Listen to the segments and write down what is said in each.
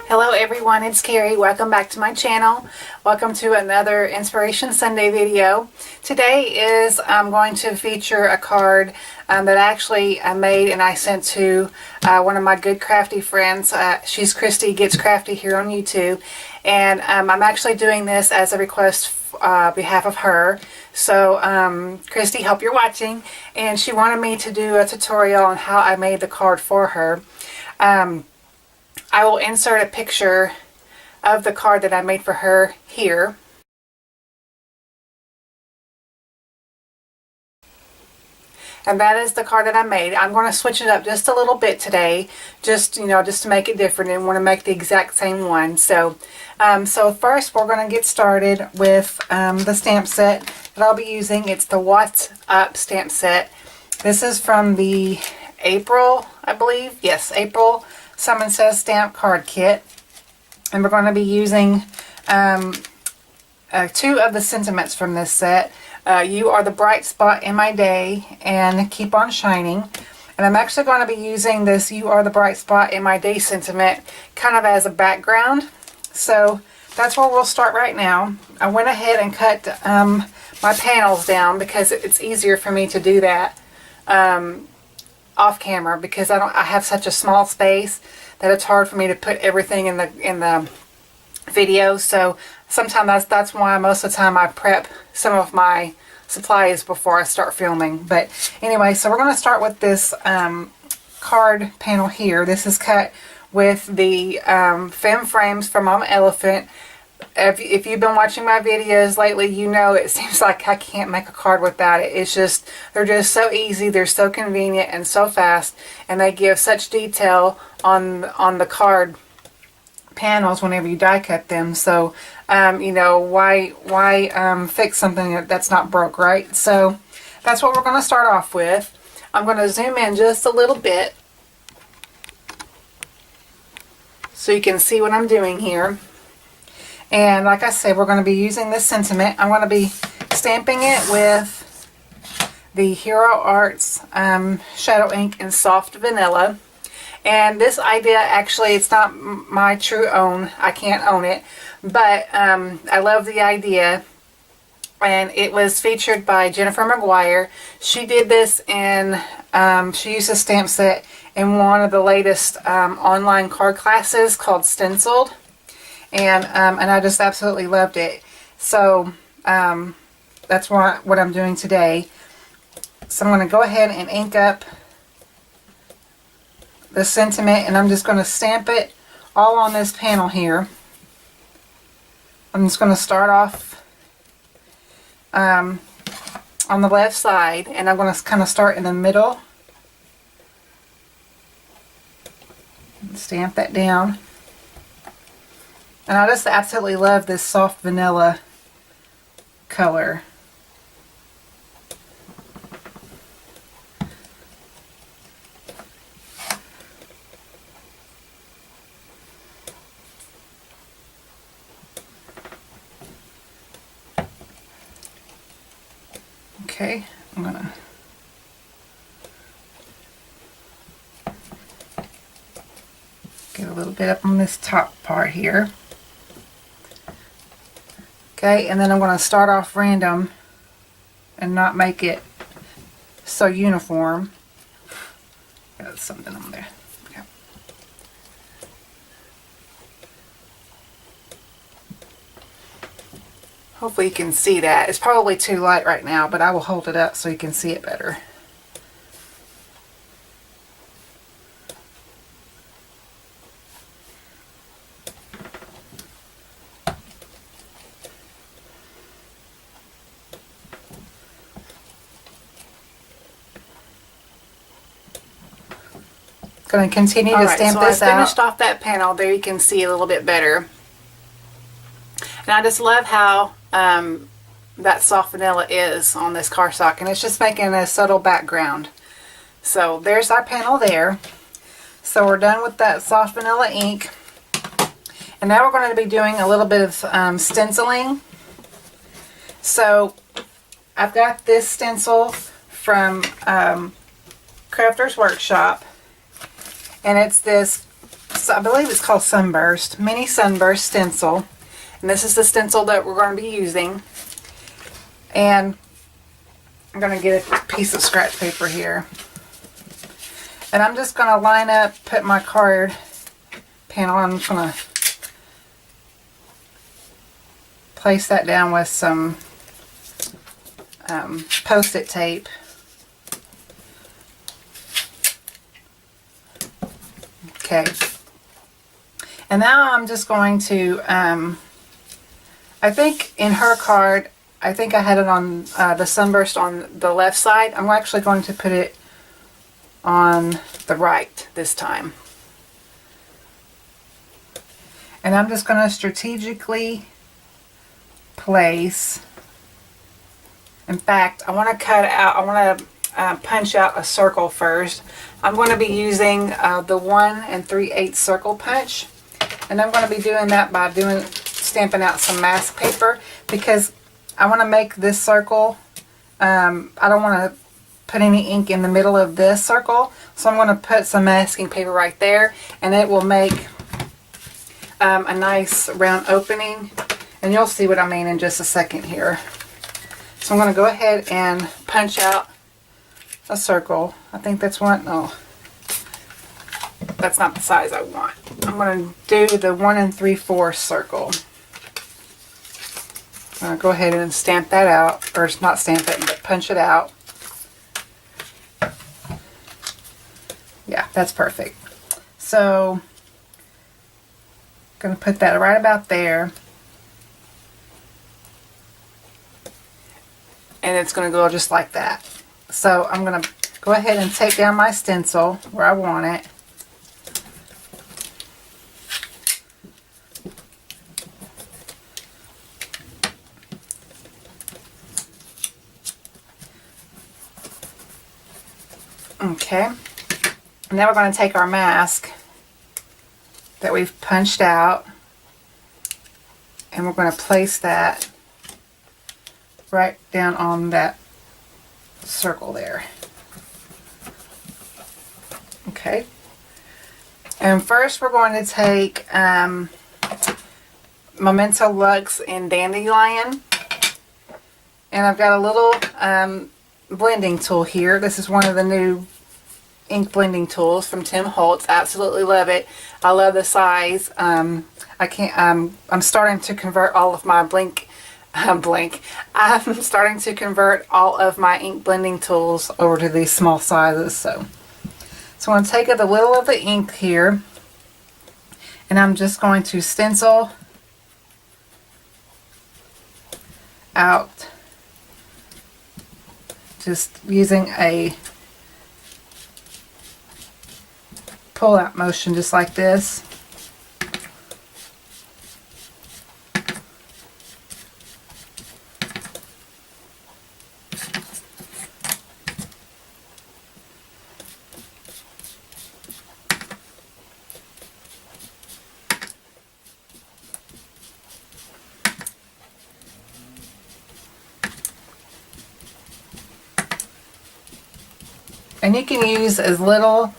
Hello everyone, it's Carrie. Welcome back to my channel. Welcome to another Inspiration Sunday video. Today is going to feature a card that actually I made and I sent to one of my good crafty friends. She's Christy Gets Crafty here on YouTube, and I'm actually doing this as a request on behalf of her. So Christy, hope you're watching, and she wanted me to do a tutorial on how I made the card for her. I will insert a picture of the card that I made for her here. And that is the card that I made. I'm going to switch it up just a little bit today, just to make it different, and want to make the exact same one. So first we're going to get started with the stamp set that I'll be using. It's the What's Up stamp set. This is from the April, I believe. Yes, April Someone Says Stamp Card Kit. And we're going to be using two of the sentiments from this set. You are the bright spot in my day and keep on shining. And I'm actually going to be using this You Are the Bright Spot in My Day sentiment kind of as a background. So that's where we'll start right now. I went ahead and cut my panels down because it's easier for me to do that off camera, because I have such a small space that it's hard for me to put everything in the video. So sometimes that's why most of the time I prep some of my supplies before I start filming. But anyway, so we're going to start with this card panel here. This is cut with the Fem Frames from Mama Elephant. If you've been watching my videos lately, you know it seems like I can't make a card without it. It's just, they're just so easy, they're so convenient and so fast, and they give such detail on the card panels whenever you die cut them. So why fix something that's not broke, right? So that's what we're going to start off with. I'm going to zoom in just a little bit so you can see what I'm doing here. And like I said, we're going to be using this sentiment. I'm going to be stamping it with the Hero Arts Shadow Ink in Soft Vanilla. And this idea, actually, it's not my true own. I can't own it. But I love the idea. And it was featured by Jennifer McGuire. She did this in, she used a stamp set in one of the latest online card classes called Stenciled. And I just absolutely loved it. So that's what I'm doing today. So I'm going to go ahead and ink up the sentiment, and I'm just going to stamp it all on this panel here. I'm just going to start off on the left side, and I'm going to kind of start in the middle. Stamp that down. And I just absolutely love this soft vanilla color. Okay, I'm gonna get a little bit up on this top part here. Okay, and then I'm going to start off random and not make it so uniform. Got something on there. Okay. Hopefully you can see that. It's probably too light right now, but I will hold it up so you can see it better. Going to continue to stamp this out. I finished off that panel. There you can see a little bit better. And I just love how that soft vanilla is on this cardstock, and it's just making a subtle background. So there's our panel there. So we're done with that soft vanilla ink. And now we're going to be doing a little bit of stenciling. So I've got this stencil from Crafter's Workshop. And it's this, I believe it's called Sunburst, Mini Sunburst Stencil. And this is the stencil that we're going to be using. And I'm going to get a piece of scratch paper here. And I'm just going to line up, put my card panel, I'm just going to place that down with some Post-it tape. Okay. And now I'm just going to, I think in her card, I think I had it on the Sunburst on the left side. I'm actually going to put it on the right this time. And I'm just going to strategically place. In fact, I want to cut out, I want to punch out a circle first. I'm going to be using the 1 3/8 circle punch. And I'm going to be doing that by stamping out some mask paper, because I want to make this circle, I don't want to put any ink in the middle of this circle, so I'm going to put some masking paper right there, and it will make a nice round opening, and you'll see what I mean in just a second here. So I'm going to go ahead and punch out a circle. I think that's one, no, that's not the size I want. I'm going to do the 1 3/4 circle. I'm going to go ahead and stamp that out, or not stamp it, but punch it out. Yeah, that's perfect. So, I'm going to put that right about there. And it's going to go just like that. So, I'm going to go ahead and take down my stencil where I want it. Okay, now we're going to take our mask that we've punched out, and we're going to place that right down on that circle there. Okay, and first we're going to take Memento Luxe in Dandelion, and I've got a little blending tool here. This is one of the new ink blending tools from Tim Holtz. Absolutely love it. I love the size. I'm starting to convert all of my I'm starting to convert all of my ink blending tools over to these small sizes. So I'm going to take a little of the ink here, and I'm just going to stencil out, just using a pull out motion, just like this. And you can use as little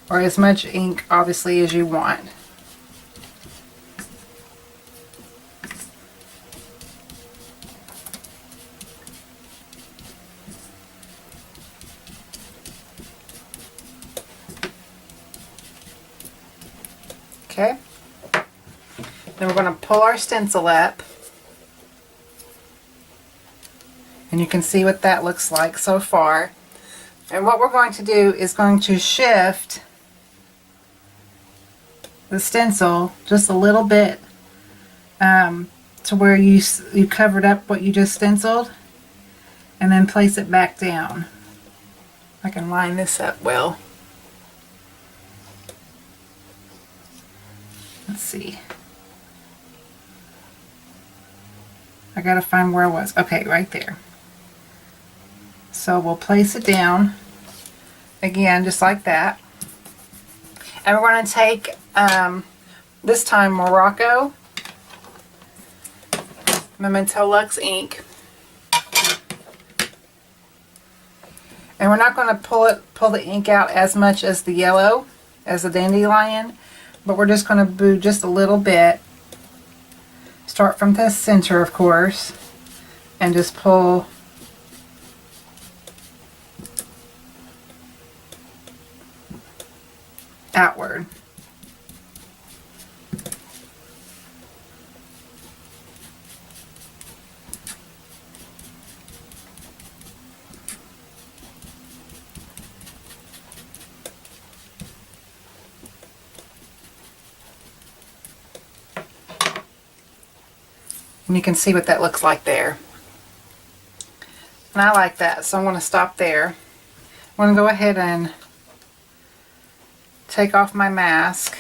or as much ink, obviously, as you want. Okay. Then we're going to pull our stencil up. And you can see what that looks like so far. And what we're going to do is going to shift the stencil just a little bit to where you covered up what you just stenciled, and then place it back down. I can line this up well. Let's see. I gotta find where I was. Okay, right there. So we'll place it down again, just like that. And we're going to take, this time, Morocco Memento Luxe ink. And we're not going to pull the ink out as much as the yellow, as the dandelion, but we're just going to do just a little bit. Start from the center, of course, and just pull outward. And you can see what that looks like there. And I like that, so I'm going to stop there. I'm going to go ahead and take off my mask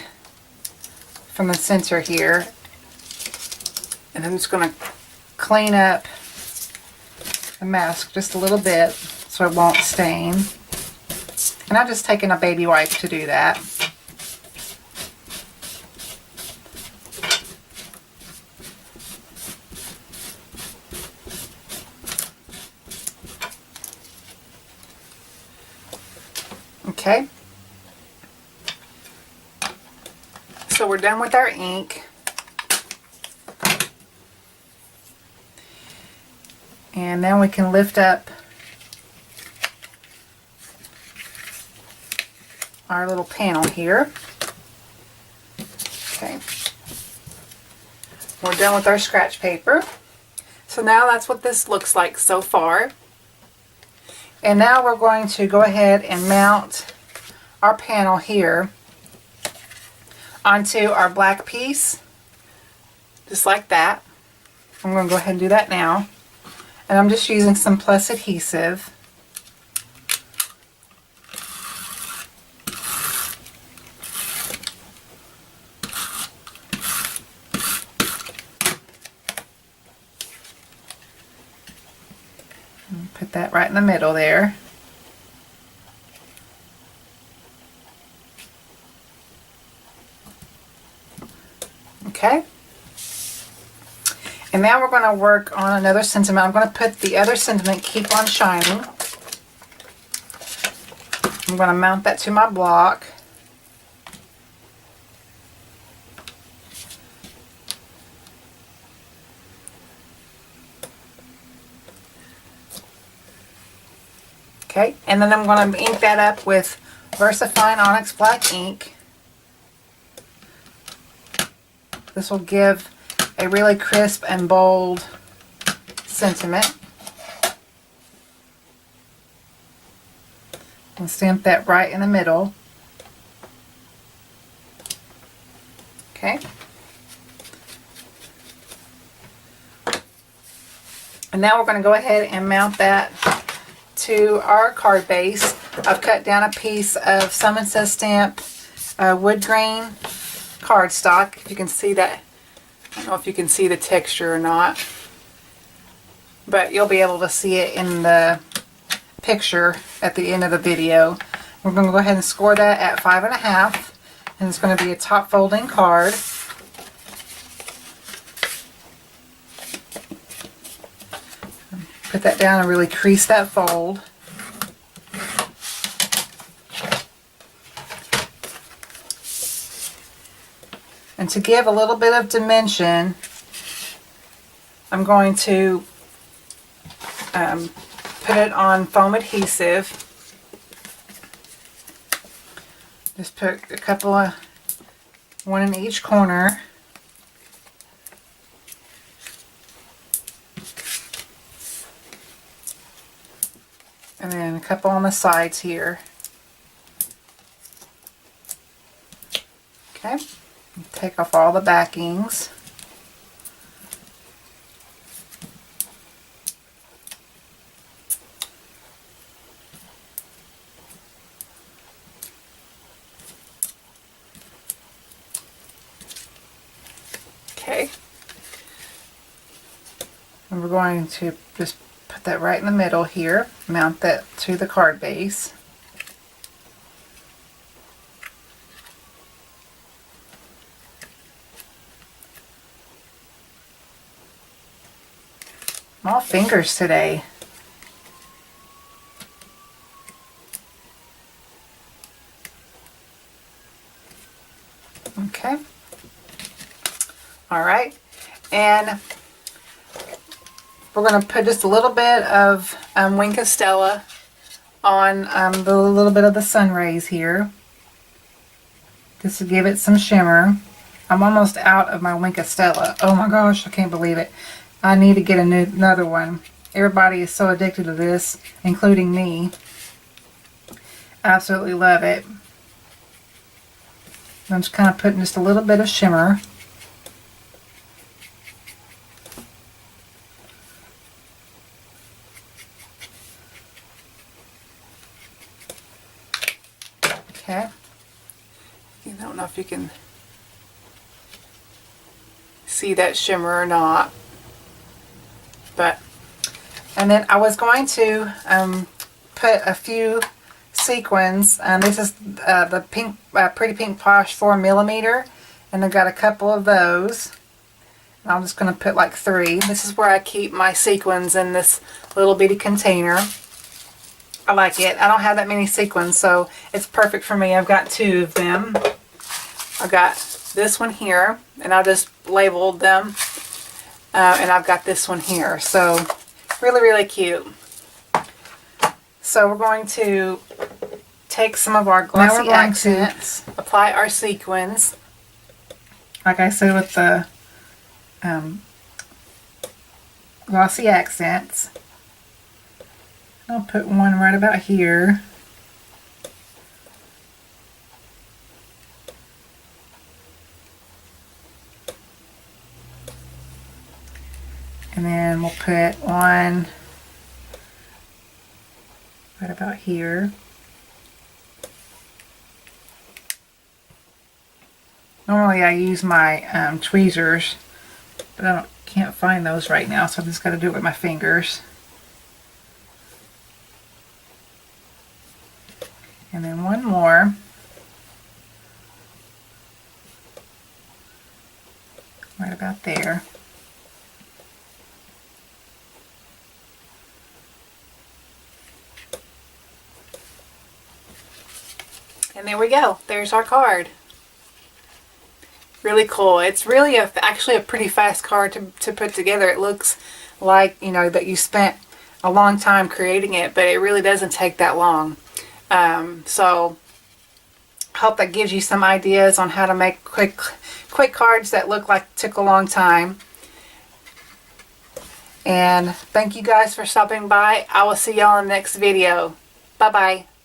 from the center here. And I'm just going to clean up the mask just a little bit so it won't stain. And I've just taken a baby wipe to do that. Okay, so we're done with our ink. And now we can lift up our little panel here. Okay, we're done with our scratch paper. So now that's what this looks like so far. And now we're going to go ahead and mount our panel here onto our black piece, just like that. I'm going to go ahead and do that now. And I'm just using some plus adhesive. Put that right in the middle there. Okay. And now we're going to work on another sentiment. I'm going to put the other sentiment, Keep on Shining. I'm going to mount that to my block. Okay, and then I'm going to ink that up with VersaFine Onyx Black ink. This will give a really crisp and bold sentiment. I'll stamp that right in the middle. Okay. And now we're going to go ahead and mount that to our card base. I've cut down a piece of Some It Says Stamp wood grain cardstock. If you can see that, I don't know if you can see the texture or not, but you'll be able to see it in the picture at the end of the video. We're going to go ahead and score that at 5.5, and it's going to be a top folding card. Put that down and really crease that fold. And to give a little bit of dimension, I'm going to put it on foam adhesive. Just put a couple of, one in each corner. And then a couple on the sides here. Okay, take off all the backings. Okay, and we're going to just put that right in the middle here, mount that to the card base. I'm all fingers today. Okay. All right. And we're going to put just a little bit of Wink of Stella on the little bit of the sun rays here, just to give it some shimmer. I'm almost out of my Wink of Stella. Oh my gosh, I can't believe it. I need to get another one. Everybody is so addicted to this, including me. Absolutely love it. I'm just kind of putting just a little bit of shimmer. Okay. I don't know if you can see that shimmer or not. But, and then I was going to put a few sequins. This is the pink, Pretty Pink Posh 4mm, and I've got a couple of those. And I'm just going to put like 3. This is where I keep my sequins, in this little bitty container. I like it. I don't have that many sequins, so it's perfect for me. I've got 2 of them. I've got this one here, and I just labeled them. And I've got this one here. So really, really cute. So we're going to take some of our glossy accents, apply our sequins. Like I said, with the glossy accents. I'll put one right about here. And then we'll put one right about here. Normally I use my tweezers, but I can't find those right now, so I just got to do it with my fingers. And then one more. Right about there. And there we go. There's our card. Really cool. It's really actually a pretty fast card to put together. It looks like, you know, that you spent a long time creating it, but it really doesn't take that long. So I hope that gives you some ideas on how to make quick cards that look like took a long time. And thank you guys for stopping by. I will see y'all in the next video. Bye bye.